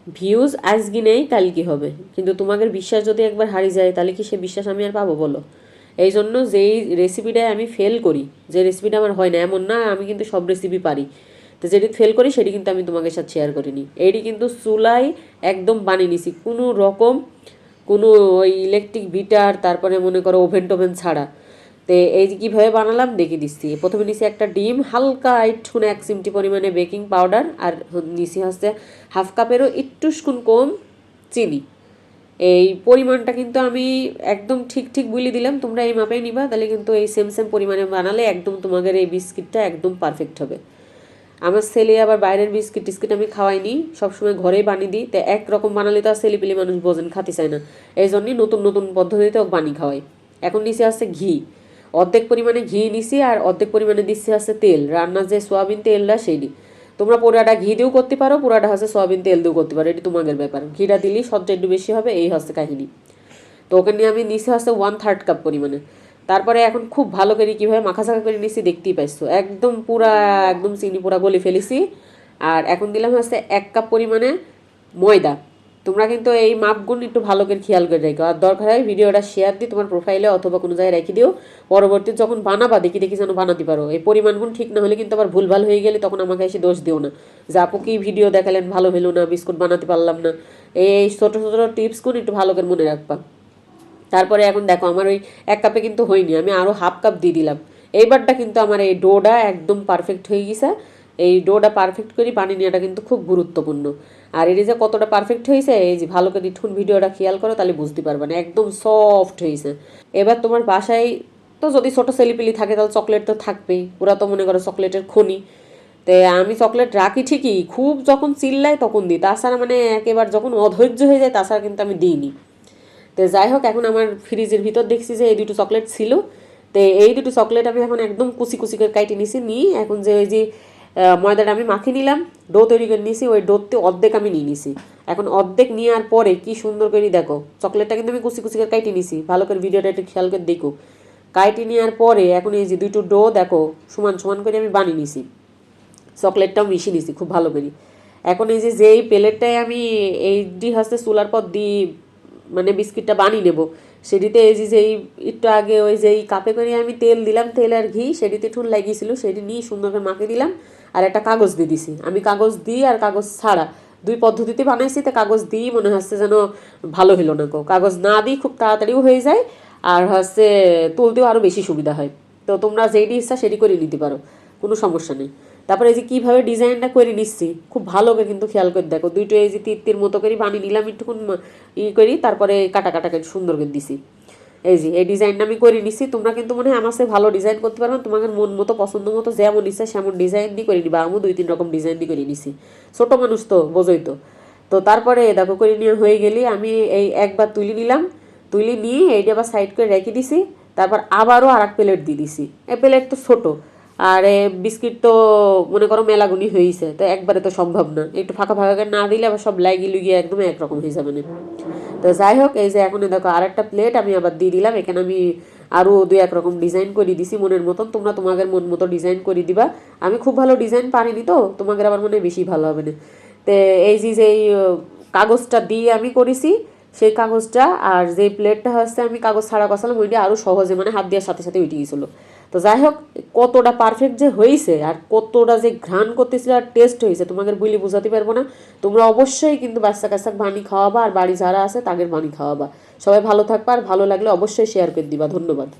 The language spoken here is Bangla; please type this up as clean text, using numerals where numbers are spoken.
ভিউজ আজকে নেই কালকে হবে, কিন্তু তোমাদের বিশ্বাস যদি একবার হারিয়ে যায় তাহলে কি সে বিশ্বাস আমি আর পাবো বলো? এই জন্য যেই রেসিপিটায় আমি ফেল করি, যে রেসিপিটা আমার হয় না এমন না, আমি কিন্তু সব রেসিপি পারি। তো যেটি ফেল করি সেটি কিন্তু আমি তোমাদের সাথে শেয়ার করিনি। এইটি কিন্তু চুলাই একদম বানিয়ে নিছি, কোনো রকম কোনো ওই ইলেকট্রিক বিটার তারপরে মনে করো ওভেন টোভেন ছাড়া। তো এই যে কীভাবে বানালাম দেখিয়ে দিচ্ছি। প্রথমে নিছি একটা ডিম, হালকা একটু 1 চিমটি পরিমাণে বেকিং পাউডার, আর নিছি হচ্ছে হাফ কাপেরও একটু কম চিনি। এই পরিমাণটা কিন্তু আমি একদম ঠিক ঠিক বলে দিলাম, তোমরা এই মাপে নিবা, তাহলে কিন্তু এই সেম সেম পরিমাণে বানালে একদম তোমাদের এই বিস্কিটটা একদম পারফেক্ট হবে। আমার ছেলে আবার বাইরের বিস্কিট টিস্কিট আমি খাওয়াইনি, সবসময় ঘরেই বানিয়ে দিই। তো একরকম বানালে তো আর ছেলেপিলি মানুষ বোঝেন, খাতে চায় না, এই জন্যই নতুন নতুন পদ্ধতিতে ওকে বানিয়ে খাওয়াই। এখন নিচে আসছে ঘি, অর্ধেক পরিমাণে ঘি নিছি, আর অর্ধেক পরিমাণে দিচ্ছি হচ্ছে তেল, রান্নার যে সোয়াবিন তেলটা সেইটি। তোমরা পুরাটা ঘি দিয়েও করতে পারো, পুরাটা হচ্ছে সোয়াবিন তেল দিয়েও করতে পারো, এটি তোমাদের ব্যাপার। ঘিটা দিলেই সবটা একটু বেশি হবে, এই হচ্ছে কাহিনী। তো ওকে নিয়ে আমি নিচে হচ্ছে 1/3 কাপ পরিমাণে। তারপরে এখন খুব ভালো করে কীভাবে মাখাচাখা করে নিচ্ছি দেখতেই পাইছো, একদম পুরা একদম চিনি পুরা গলে ফেলেছি। আর এখন দিলাম হচ্ছে 1 কাপ পরিমাণে ময়দা। তোমরা কিন্তু এই মাপগুলো একটু ভালো করে খেয়াল করে রেখো, আর দরকার হয় ভিডিওটা শেয়ার দিই তোমার প্রোফাইলে অথবা কোনো জায়গায় রেখে দিও, পরবর্তী যখন বানাবা দেখি দেখি যেন বানাতে পারো। এই পরিমাণগুলো ঠিক না হলে কিন্তু আবার ভুলভাল হয়ে গেলে তখন আমাকে এসে দোষ দিও না, যে আপু কি ভিডিও দেখালেন ভালো হলো না, বিস্কুট বানাতে পারলাম না। এই ছোটো ছোটো টিপসগুলো একটু ভালো করে মনে রাখবা। তারপরে এখন দেখো আমার ওই 1 কাপে কিন্তু হয়নি, আমি আরও হাফ কাপ দিয়ে দিলাম। এইবারটা কিন্তু আমার এই ডোটা একদম পারফেক্ট হয়ে গেছে। এই ডোটা পারফেক্ট করে বানিয়ে নেওয়াটা কিন্তু খুব গুরুত্বপূর্ণ। আর এটি যে কতটা পারফেক্ট হয়েছে, এই যে ভালো করে ঠুন ভিডিওটা খেয়াল করো তাহলে বুঝতে পারবে না, একদম সফট হয়েছে। এবার তোমার বাসায় তো যদি ছোটো ছেলেপিলি থাকে তাহলে চকলেট তো থাকবেই, ওরা তো মনে করো চকলেটের খনি। তো আমি চকলেট রাখি ঠিকই, খুব যখন চিল্লাই তখন দিই, তাছাড়া মানে একেবারে যখন অধৈর্য হয়ে যায় তাছাড়া কিন্তু আমি দিইনি। তো যাই হোক, এখন আমার ফ্রিজের ভিতর দেখছি যে এই দুটো চকলেট ছিল। তো এই দুটো চকলেট আমি এখন একদম কুচি কুচি করে কাইটে নিছি, নিয়ে এখন যে ওই যে ময়দাটা আমি মাখিয়ে নিলাম, ডো তৈরি করে নিয়েছি, ওই ডোতে অর্ধেক আমি নিয়ে নিছি। এখন অর্ধেক নেওয়ার পরে কি সুন্দর করে দেখো, চকলেটটা কিন্তু আমি কুচি কুচি করে কাইটে নিছি, ভালো করে ভিডিওটা একটু খেয়াল করে দেখো। কাইটে নেওয়ার পরে এখন এই যে দুটো ডো দেখো সমান সমান করে আমি বানিয়ে নিছি, চকলেটটাও মিশিয়ে নিছি খুব ভালো করে। এখন এই যে যেই প্লেটটায় আমি এইটি হচ্ছে চুলার পর দিই মানে বিস্কিটটা বানিয়ে নেব, সেটিতে এই যে যেই একটু আগে ওই যেই কাপে করে আমি তেল দিলাম, তেল আর ঘি সেটিতে ঠুন লাগিয়েছিল, সেটি নিয়ে সুন্দর করে মাখিয়ে দিলাম। আর একটা কাগজ দিয়ে দিছি, আমি কাগজ দিই আর কাগজ ছাড়া দুই পদ্ধতিতে বানাইছি। তো কাগজ দিই মনে হচ্ছে যেন ভালো হলো না, কাগজ না দিই খুব তাড়াতাড়িও হয়ে যায়, আর হচ্ছে তুলতেও আরও বেশি সুবিধা হয়। তো তোমরা যেইটি ইচ্ছা সেটি করে নিতে পারো, কোনো সমস্যা নেই। তারপরে এই যে কীভাবে ডিজাইনটা করে নিচ্ছি খুব ভালো করে কিন্তু খেয়াল করে দেখো, দুইটো এই যে তীর মতো করে বানিয়ে নিলাম একটুক্ষণ করি, তারপরে কাটা কাটা করে সুন্দর করে দিছি। এই যে এই ডিজাইনটা আমি করে নিচ্ছি, তোমরা কিন্তু মনে হয় আমার সাথে ভালো ডিজাইন করতে পারবে, তোমাদের মন মতো পছন্দ মতো যেমন ইচ্ছা সেমন ডিজাইন দিয়ে করে নিবা। আমি 2-3 রকম ডিজাইন দিয়ে করে নিছি, ছোটো মানুষ তো বোঝোই তো। তো তারপরে দেখো করে নিয়ে হয়ে গেলে আমি এই একবার তুলে নিলাম, তুলে নিয়ে এইটা আবার সাইড করে রেখে দিছি। তারপর আবারও আর এক প্লেট দিয়ে দিছি, এই প্লেট তো ছোটো, আর বিস্কিট তো মনে করো মেলাগুনি হয়েছে, তো একবারে তো সম্ভব না, একটু ফাঁকা ফাঁকা করে না দিলে আবার সব লাগিয়ে লুগিয়ে একদম একরকম হয়ে যাবে না। তো যাই হোক, এই যে এখন দেখো আর একটা প্লেট আমি আবার দিয়ে দিলাম, এখানে আমি আরও 2-1 রকম ডিজাইন করে দিছি মনের মতন, তোমরা তোমাদের মন মতো ডিজাইন করে দিবা। আমি খুব ভালো ডিজাইন পারিনি, তো তোমাদের আবার মনে বেশি ভালো হবে না। তো এই যে যেই কাগজটা দিয়ে আমি করেছি সেই কাগজটা, আর যেই প্লেটটা হচ্ছে আমি কাগজ ছাড়া কষালাম, ওইটা আরও সহজে মানে হাত দেওয়ার সাথে সাথে উঠে গেছিলো। তো যাই হোক, কতটা পারফেক্ট যে হয়েছে আর কতটা যে ঘ্রাণ করতেছিল আর টেস্ট হয়েছে তোমাদের বলি বোঝাতে পারবো না। তোমরা অবশ্যই কিন্তু বাচ্চা কাচ্চা বানিয়ে খাওয়াবা, আর বাড়ি যারা আছে তাদের বানিয়ে খাওয়াবা। সবাই ভালো থাকবা, আর ভালো লাগলে অবশ্যই শেয়ার করে দিবা। ধন্যবাদ।